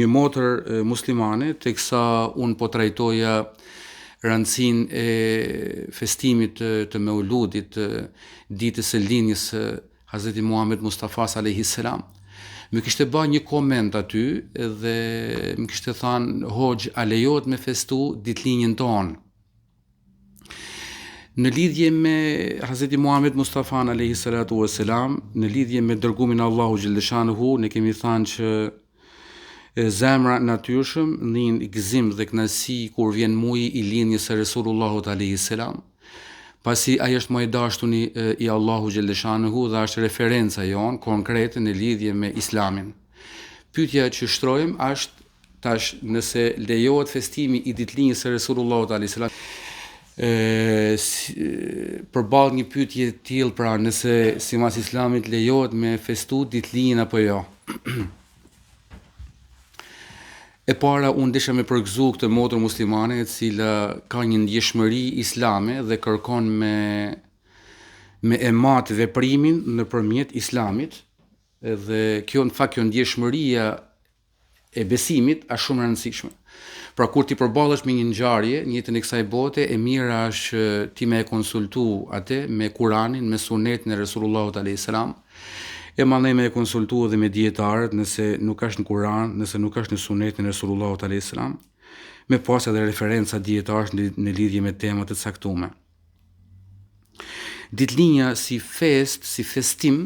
Një motër muslimane, teksa unë po trajtoja rëndësinë e festimit të Meuludit, ditës së linjës së Hazreti Muhammed Mustafas alayhis salam, më kishte bë një koment aty dhe më kishte thënë: "Hoxh, a lejohet me festu ditëlinjën tonë?" Në lidhje me Hazreti Muhammed Mustafa alayhis salatu wassalam, në lidhje me dërgumin Allahu xhalleshanuhu, ne kemi thënë që zemra natyrshëm ndjen gëzim dhe kënaqësi kur vjen muji i linjës së Resulullahut alayhis salam, pasi ai është më i dashtuni i Allahu xhalleshanuhu dhe është referenca jon konkrete në lidhje me Islamin. Pyetja që shtrojmë është tash nëse lejohet festimi i ditëlinjës së Resulullahut alayhis salam. Përballë një pyetje të tillë, pra nëse sipas Islamit lejohet me festu ditëlinjën apo jo. E para, unë desha me përgëzu këtë motër muslimane e cila ka një ndjeshmëri islame dhe kërkon me emat veprimin nëpërmjet Islamit, dhe kjo në fakt kjo ndjeshmëria e besimit është shumë e rëndësishme. Pra kur ti përballesh me një ngjarje në jetën e kësaj bote, e mira është ti me e konsultu atë me Kuranin, me Sunetin e Resulullahut alayhis salam. E mandej me e konsultu edhe me dietarët nëse nuk është në Kuran, nëse nuk është në Sunetin e Resulullahut alayhis salam, me pas edhe referenca dietarësh në lidhje me tema të caktuara. Ditëlinja si fest, si festim,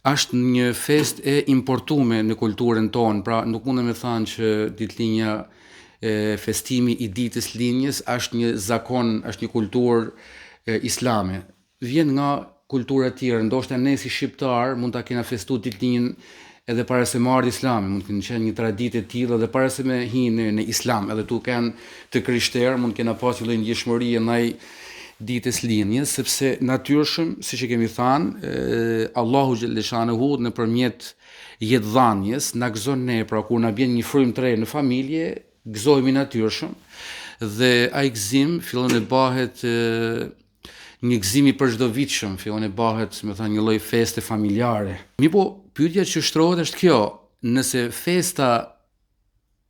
është një fest e importume në kulturën tonë, pra nuk mundem të thënë që ditëlinja festimi i ditës linjës është një zakon, është një kulturë islame. Vjen nga kultura të tjera, ndoshta ne si shqiptar mund ta kena festuar ditëlinjën edhe para se më ardhi Islami, mund të kenë një traditë e tillë edhe para se me hinë në Islam, edhe tu kanë të krishterë mund kena pas një lloj ndjeshmërie ndaj ditës linjës, sepse natyrshëm, siç e kemi thënë, Allahu xhalleshanuhu nëpërmjet jetëdhënies na gëzon ne, pra kur na bën një frymë të re në familje, gëzohemi natyrshëm dhe ai gëzim fillon të bëhet një gëzim i përzhdovitshëm, fillon të bëhet, më thënë, një lloj feste familjare. Mirpo, pyetja që shtrohet është kjo: nëse festa,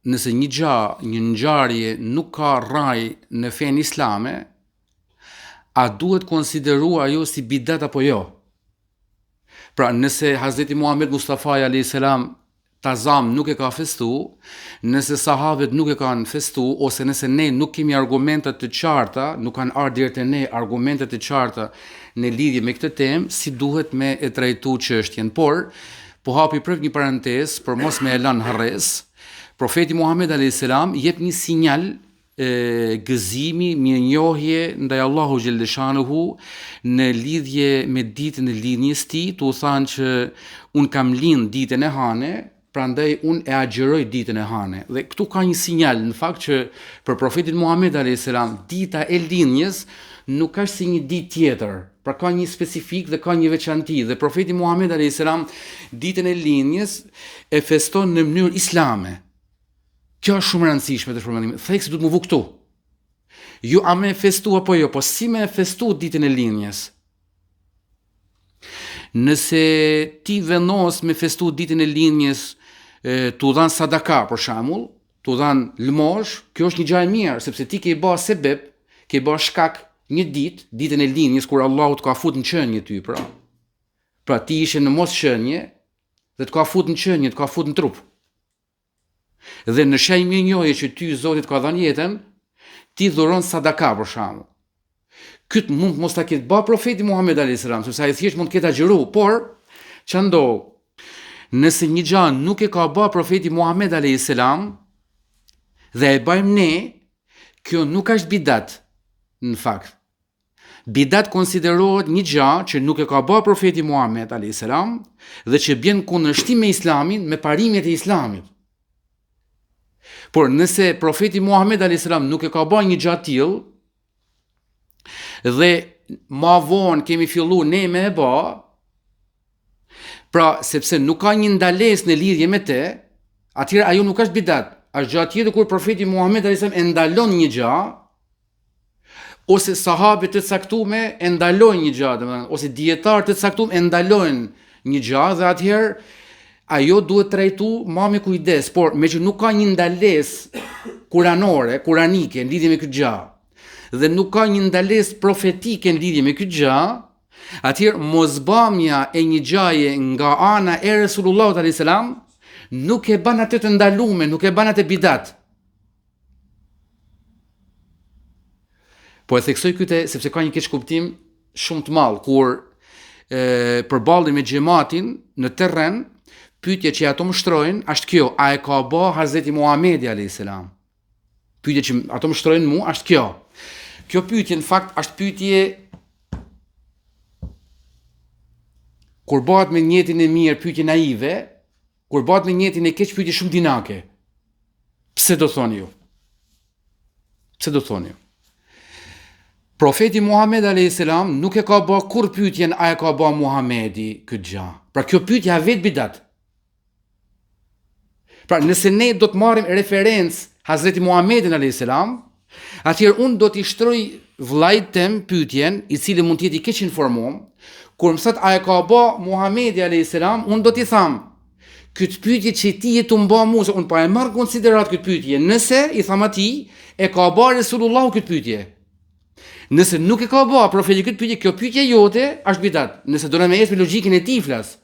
nëse një ngjarje nuk ka rraj në fenë islame, a duhet konsideruar ajo si bidat apo jo? Pra, nëse Hazreti Muhammed Mustafa alayhis salam tazam nuk e ka festu, nëse sahabët nuk e kanë festu, ose nëse ne nuk kemi argumentet të qarta, nuk kanë ardhur deri te ne argumentet të qarta në lidhje me këtë temë, si duhet me e trajtu çështjen. Por, po hapi prap një parantezë për mos me e lënë harres, profeti Muhammed alayhis salam jep një sinjal gëzimi, mirënjohje ndaj Allahu xhalleshanuhu në lidhje me ditën e linjës tij, tu thanë që un kam lind ditën e hane, prandaj un e agjeroj ditën e hane. Dhe këtu ka një sinjal në fakt që për profetin Muhammed alayhis salam dita e linjës nuk është si një ditë tjetër. Pra ka një specifik dhe ka një veçanti, dhe profeti Muhammed alayhis salam ditën e linjës e feston në mënyrë islame. Kjo është shumë e rëndësishme të përmendim. Theksi duhet më vu këtu. Ju a me festu apo jo, po si me festu ditën e linjës? Nëse ti vendos me festu ditën e linjës, tu dhan sadaka për shembull, tu dhan lëmosh, kjo është një gjë e mirë, sepse ti ke bë sebeb, ke bë shkak një ditë, ditën e linjës kur Allahu të ka fut në qenie ty, pra. Pra ti ishe në mos qenie dhe të ka fut në qenie, të ka fut në trup. Dhe në shenjë mirënjohje që ty Zoti të ka dhënë jetën, ti dhuron sadaka për shembull. Këtë mund mos ta ketë bë profeti Muhammed alayhis salam, sepse ai thjesht mund të ketë agjëru, por ç'a ndodh? Nëse një gjë nuk e ka bë profeti Muhammed alayhis salam dhe e bëjmë ne, kjo nuk është bidat në fakt. Bidat konsiderohet një gjë që nuk e ka bë profeti Muhammed alayhis salam dhe që bën kundërshtim me Islamin, me parimet e Islamit. Por nëse profeti Muhammed alayhis salam nuk e ka bërë një gjë tillë dhe ma vonë kemi fillu ne me e bë, pra sepse nuk ka një ndalesë në lidhje me te, atëherë ajo nuk është bidat. Është gjë tjetër kur profeti Muhammed alayhis salam e ndalon një gjë, ose sahabët të caktuar e ndalojnë një gjë, domethënë, ose dietarët të caktuar e ndalojnë një gjë, dhe atëherë ajo duhet trajtu ma me kujdes, por me që nuk ka një ndalesë kuranore, kuranike në lidhje me këtë gjë, dhe nuk ka një ndalesë profetike në lidhje me këtë gjë, atëherë mosbamja e një gjaje nga ana e Resulullahut alayhis salam nuk e bën atë të ndalume, nuk e bën atë bidat. Po e theksoj këtë sepse ka një keq kuptim shumë të madh kur përballi me xhamatin në terren, pyetja që ato mshtrojnë është kjo: a e ka bë Hazreti Muhamedi alayhis salam? Pyetja që ato mshtrojnë mua është kjo. Kjo pyetje në fakt është pyetje kur bëhet me njetin e mirë, pyetje naive, kur bëhet me njetin e keq, pyetje shumë dinake. Pse do thoni ju? Pse do thoni ju? Profeti Muhammed a.s. nuk e ka bë kur pyetjen a e ka bë Muhamedi këtë gjë. Pra kjo pyetje a vet bidat. Pra nëse ne do të marrim referencë Hazreti Muhammedin a.s., atëherë unë do t'i shtroj vllait tem pyetjen, i cili mund të jetë i keq informuar, kur më thot a e ka bë Muhamedi a.s., unë do t'i tham, këtë pyetje që ti je të mba mua, se unë pa e marr konsiderat këtë pyetje, nëse i tham atij e ka bë Resulullahu këtë pyetje. Nëse nuk e ka bë profeti këtë pyetje, kjo pyetje jote është bidat. Nëse do na me ecë me logjikën e tij flas.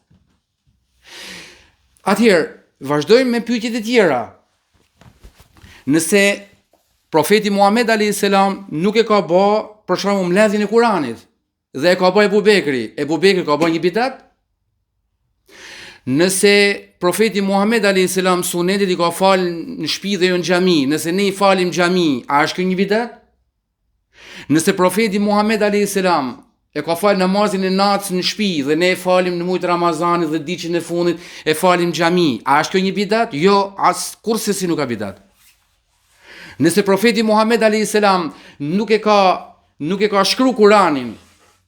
Atëherë, vazhdojmë me pyetjet e tjera. Nëse profeti Muhammed a.s. nuk e ka bë për shembull mbledhjen e Kuranit dhe e ka bë Ebu Bekri ka bë një bidat? Nëse profeti Muhammed a.s. sunetit i ka falë në shtëpi dhe jo në xhami, nëse ne i falim në xhami, a është kjo një bidat? Nëse profeti Muhammed a.s. e ka falë namazin e natës në shtëpi dhe ne e falim në muajin Ramazanit dhe ditën e fundit e falim në xhami, a është kjo një bidat? Jo, as kurse si nuk ka bidat. Nëse profeti Muhammed a.s. nuk e ka shkruar Kuranin,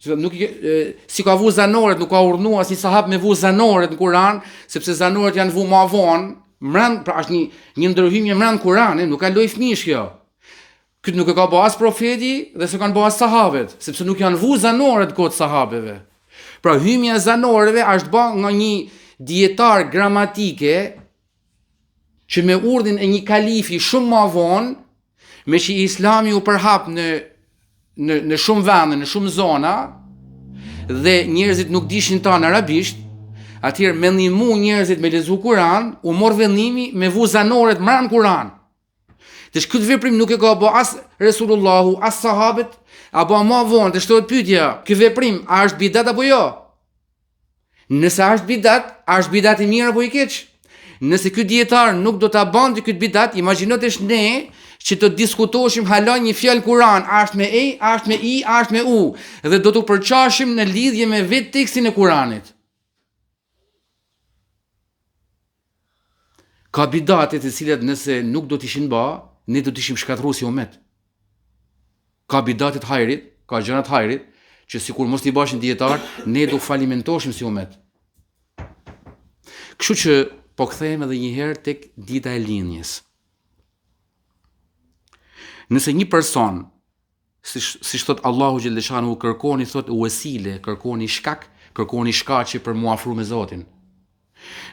si ka vu zanoret, nuk ka urdhënuar as një sahab me vu zanoret në Kuran, sepse zanoret janë vu ma vonë, pra është një ndërhyjje mbrand Kuranit, nuk ka loj fëmijësh kjo. Këtë nuk e ka bë as profeti dhe se kanë bë as sahabet, sepse nuk janë vu zanoret kot sahabeve. Pra hymja e zanoreve është bë nga një dietar gramatike që me urdhën e një kalifi shumë ma vonë, me që Islami u përhap në shumë vende, në shumë zona, dhe njerëzit nuk dishin tan arabisht, atëherë me ndihmu njerëzit me lexu Kur'an, u mor vendimi me vu zanoret mran Kur'an. Tash këtë veprim nuk e ka bë as Resulullahu, as sahabët, apo më vonë të shtohet pyetja, ky veprim a është bidat apo jo? Nëse është bidat i mirë apo i keq? Nëse ky dietar nuk do ta bante këtë bidat, imagjinotesh ne që të diskutoshim hala një fjalë Kur'an, a është me e, a është me i, a është me u, dhe do të përqashim në lidhje me vetë tekstin e Kur'anit. Ka bidate të cilat nëse nuk do t'ishin bë, ne do t'ishim shkatërruar si umet. Ka bidate të hajrit, ka gjëra të hajrit, që sikur mos t'i bashin dietar, ne do falimentoshim si umet. Kështu që po kthehem edhe një herë tek dita e lindjes. Nëse një person, si thot Allahu xhaleshanu, kërkoni thot uesile, kërkoni shkak, kërkoni shkaqe për mu afru me Zotin.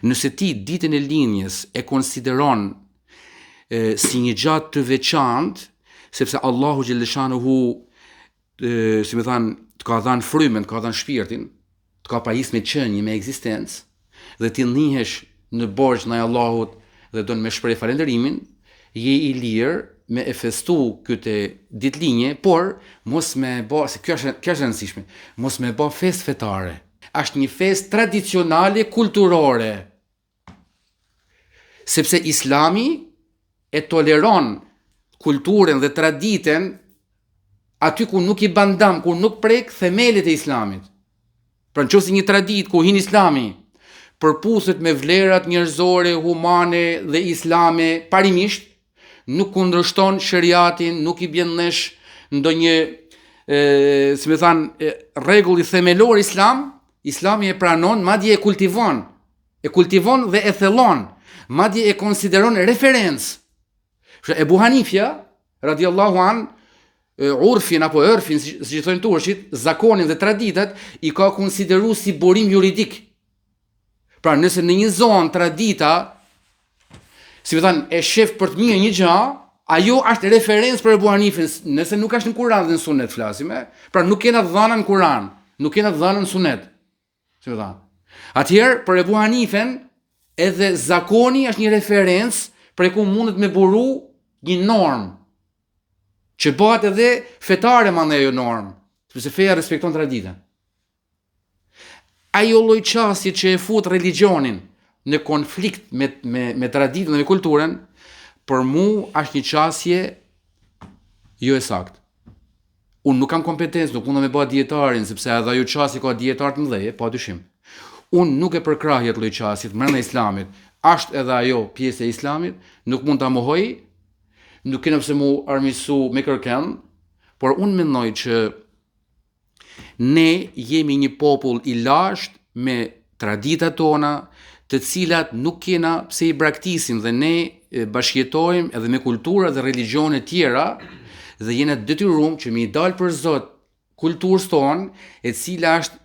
Nëse ti ditën e lindjes e konsideron si një gjatë të veçantë, sepse Allahu xhaleshanu si më thanë, të ka dhënë frymën, të ka dhënë shpirtin, të ka pajis me qenie, me ekzistencë, dhe ti ndihesh në borxh ndaj Allahut dhe don me shpreh falënderimin, je i lirë me e festu këtë ditëlinje, por mos me bë, se kjo është rëndësishme, mos me bë fest fetare. Është një fest tradicionale, kulturore. Sepse Islami e toleron kulturën dhe traditën aty ku nuk i bandam, ku nuk prek themelet e Islamit. Pra nëse një traditë ku hin Islami përputhet me vlerat njerëzore, humane dhe islame parimisht, nuk kundërshton shariatin, nuk i bjen nesh ndonjë si më thanë rregull i themelor Islam, Islami e pranon, madje e kultivon dhe e thellon, madje e konsideron referencë. Ebu Hanifja radiallahu an, urfin apo ërfin, si që thonë turshit, zakonin dhe traditat i ka konsideru si burim juridik. Pra nëse në një zonë tradita, si më thënë, e shef për të mirë një gjë, ajo është referencë për Ebu Hanifin, nëse nuk është në Kur'an dhe në Sunet flasim, pra nuk kena dhëna në Kur'an, nuk kena dhëna në Sunet. Si më thënë. Atëherë për Ebu Hanifin, edhe zakoni është një referencë për e ku mundet me buru një normë, që bëhet edhe fetare mandej ajo normë, sepse feja respekton traditën. Ajo lloj çasti që e fut religionin në konflikt me traditën dhe me kulturën, për mu është një çastje jo e saktë. Unë nuk kam kompetencë, nuk mund të më bëj dietarin, sepse edhe ajo çasti ka dietar të mëdhenj, padyshim. Unë nuk e përkrahj atë lloj çastit brenda Islamit. Është edhe ajo pjesë e Islamit, nuk mund ta mohoj, nuk kena pse mu armisu me kërkën, por unë mendoj që ne jemi një popull i lashtë me traditat tona, të cilat nuk kena pse i braktisim dhe ne bashkëjetojmë edhe me kultura dhe religione tjera dhe jena detyruar që mi dal për Zot kulturës tonë, e cila është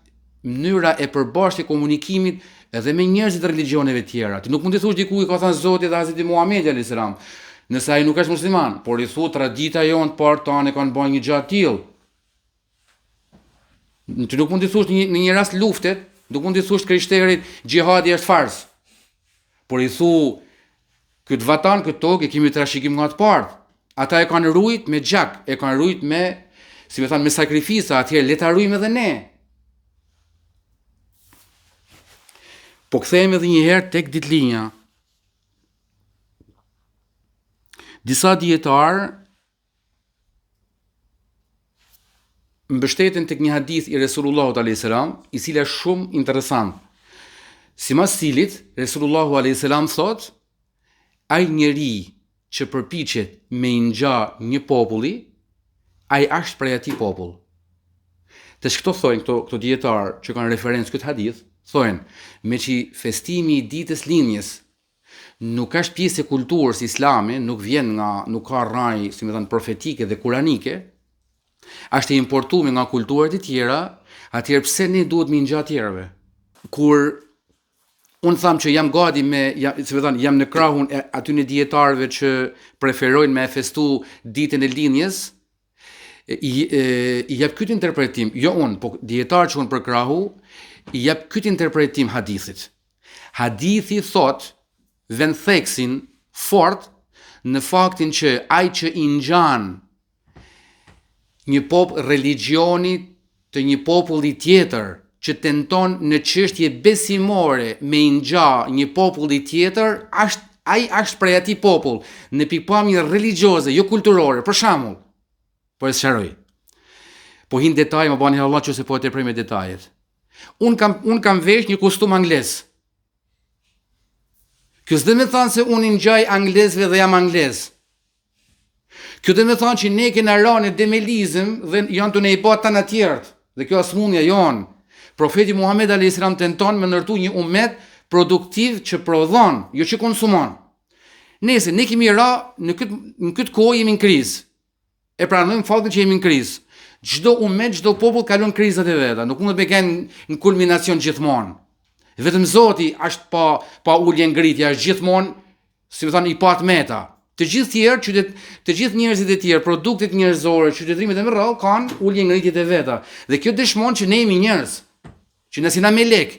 mënyra e përbashkët e komunikimit edhe me njerëzit e religioneve tjera. Ti nuk mund të thush diku i ka thënë Zoti dhe Hazreti Muhamedi alayhis salam, nëse ai nuk është musliman, por i thu tradita jonë të parë tonë kanë bërë një gjë tillë. Ti nuk mund të thush në një rast luftet, nuk mund të thush krishterët xhihadi është fars. Por i thu këtë vatan, këtë tokë e kemi trashëgim nga të parë. Ata e kanë rujt me gjak, e kanë rujt me, si më thënë, me sakrifisa, atëherë le ta rujmë edhe ne. Po kthehemi edhe një herë tek ditëlinja. Disa dietarë mbështeten tek një hadith i Resulullahut alayhis salam, i cili është shumë interesant. Sipas cilit, Resulullahu alayhis salam thotë, ai njeri që përpiqet me i ngja një populli, ai është prej atij popull. Tash këto thonë këto dietarë që kanë referencë këtë hadith, thonë, me që festimi i ditës lindjes nuk është pjesë e kulturës islame, nuk ka rraj, si më thënë, profetike dhe kuranike, është e importuar nga kulturat e tjera, atëherë pse ne duhet mi ngja tjerëve? Kur unë tham që jam gati jam në krahun e aty në dietarëve që preferojnë me festu ditën e lindjes, i jap këtë interpretim, jo unë, po dietarë që unë përkrahu, i jap këtë interpretim hadithit. Hadithi thot vend theksin fort në faktin që ai që i ngjan një religioni të një populli tjetër që tenton në çështje besimore me i ngja një populli tjetër, ai është prej atij popull në pikpamje religioze, jo kulturore. Për shembull, po e sqaroj. Po hin detaj, më bani Allah nëse po e teprej me detajet. Unë kam vesh një kostum anglez. Kjo s'do të thonë se unë i ngjaj anglezëve dhe jam anglez. Kjo do të thonë që ne kena rënë demelizëm dhe janë të ne i bota në tjerët. Dhe kjo asmundja jonë. Profeti Muhammed alayhis salam tenton me ndërtu një umet produktiv që prodhon, jo që konsumon. Nëse ne kemi ra në këtë kohë jemi në krizë. E pranojmë faktin që jemi në krizë. Çdo umet, çdo popull kalon krizat e veta, nuk mund të kenë në kulminacion gjithmonë. Vetëm Zoti është pa ulje ngritje, është gjithmonë, si më thënë, i pat meta. Të gjithë njerëzit e tjerë, produktet njerëzore, qytetrimet e më rrallë kanë ulje ngritjet e veta. Dhe kjo dëshmon që ne jemi njerëz, që na sina me lek.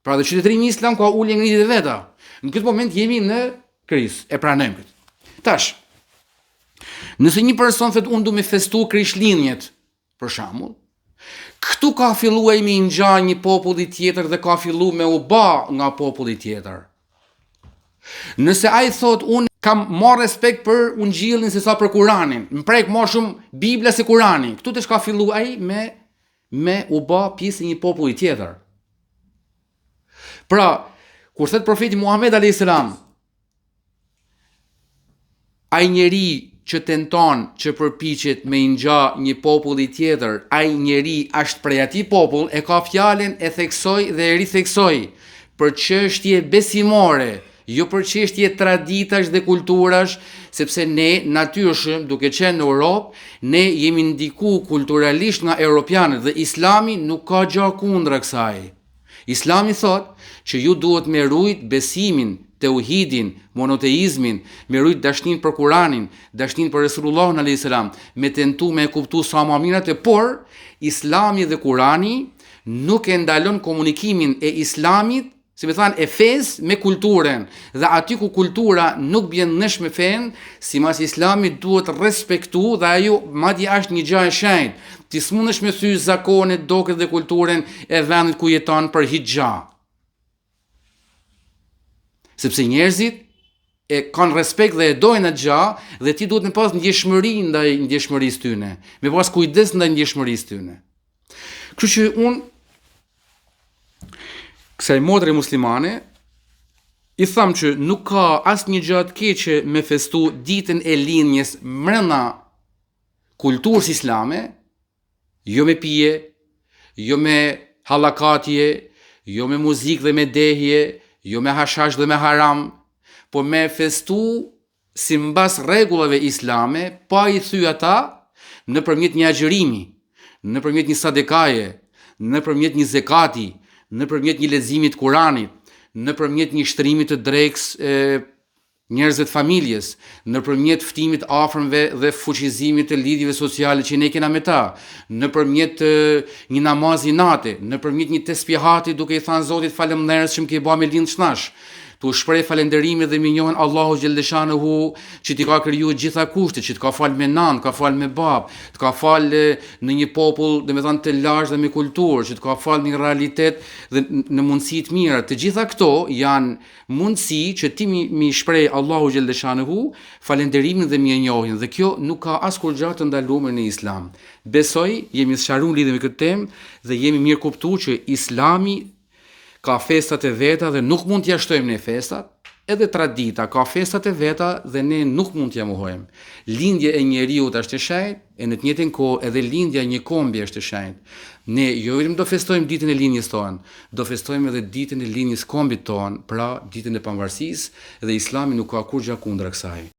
Pra dhe qytetrimi islam ka ulje ngritjet e veta. Në këtë moment jemi në krizë, e pranojmë këtë. Tash, nëse një person thotë unë du me festu krishtlindjet, për shembull, këtu ka filluar me i ngja një populli tjetër dhe ka filluar me u bë nga populli tjetër. Nëse ai thot unë kam marrë respekt për Ungjillin se sa për Kuranin, më prek më shumë Bibla se Kurani, këtu të shka fillu ai me u bë pjesë e një populli tjetër. Pra, kur thet profeti Muhammed alayhis salam, ai njeri që tenton që përpiqet me i ngja një populli tjetër, ai njeri është prej atij popull, e ka fjalën e theksoj dhe e ritheksoj për çështje besimore, jo për çështje traditash dhe kulturash, sepse ne natyrshëm, duke qenë në Europë, ne jemi ndiku kulturalisht nga europianët dhe Islami nuk ka gjë kundra kësaj. Islami thot që ju duhet me rujt besimin, tauhidin, monoteizmin, me rujt dashnin për Kuranin, dashnin për Resulullahun alayhis salam, me tentu me kuptu sa më mirë, por Islami dhe Kurani nuk e ndalon komunikimin e Islamit, si me thanë, e fesë me kulturën, dhe aty ku kultura nuk bjen nësh me fen, si mas Islami duhet respektu, dhe ajo madje është një gjë e shenjtë. Ti s'mundesh me thy zakonet, doket dhe kulturën e vendit ku jeton për hijja. Sepse njerëzit e kanë respekt dhe e dojnë atë gjë, dhe ti duhet me pas ndjeshmëri ndaj ndjeshmërisë tyne, me pas kujdes ndaj ndjeshmërisë tyne. Kështu që unë kësaj motre muslimane i tham që nuk ka asnjë gjë të keqe me festu ditën e linjës mrena kulturës islame, jo me pije, jo me hallakatje, jo me muzikë dhe me dehje, jo me hashash dhe me haram, po me festu si mbas rregullave islame, pa i thy ata nëpërmjet një agjërimi, nëpërmjet një sadekaje, nëpërmjet një zekati, nëpërmjet një leximit Kuranit, nëpërmjet një shtrimit të drekës njerëzve të familjes, nëpërmjet ftimit afërmve dhe fuqizimit të lidhjeve sociale që ne kena me ta, nëpërmjet një namazi nate, nëpërmjet një tesbihati duke i thënë Zotit falënderës që më ke bërë me lindë shnash, tu shpreh falënderimin dhe minjohen Allahu xhelleshanehu që t'i ka krijuar gjitha kushtet, që t'ka fal me nan, ka fal me bab, t'ka fal në një popull, domethënë të largë dhe me kulturë, që t'ka fal në realitet dhe në mundësi të mira. Të gjitha këto janë mundësi që ti mi shpreh Allahu xhelleshanehu falënderimin dhe mirënjohjen, dhe kjo nuk ka askur gjë të ndaluar në Islam. Besoj jemi sqaruar lidhur me këtë temë dhe jemi mirë kuptuar që Islami ka festat e veta dhe nuk mund t'ja shtojmë ne festat, edhe tradita ka festat e veta dhe ne nuk mund t'ja mohojmë. Lindja e njeriut është e shenjtë, e në të njëjtën kohë edhe lindja e një kombi është e shenjtë. Ne jo vetëm do festojmë ditën e lindjes tonë, do festojmë edhe ditën e lindjes kombit tonë, pra ditën e pavarësisë, dhe Islami nuk ka kur gjë kundër kësaj.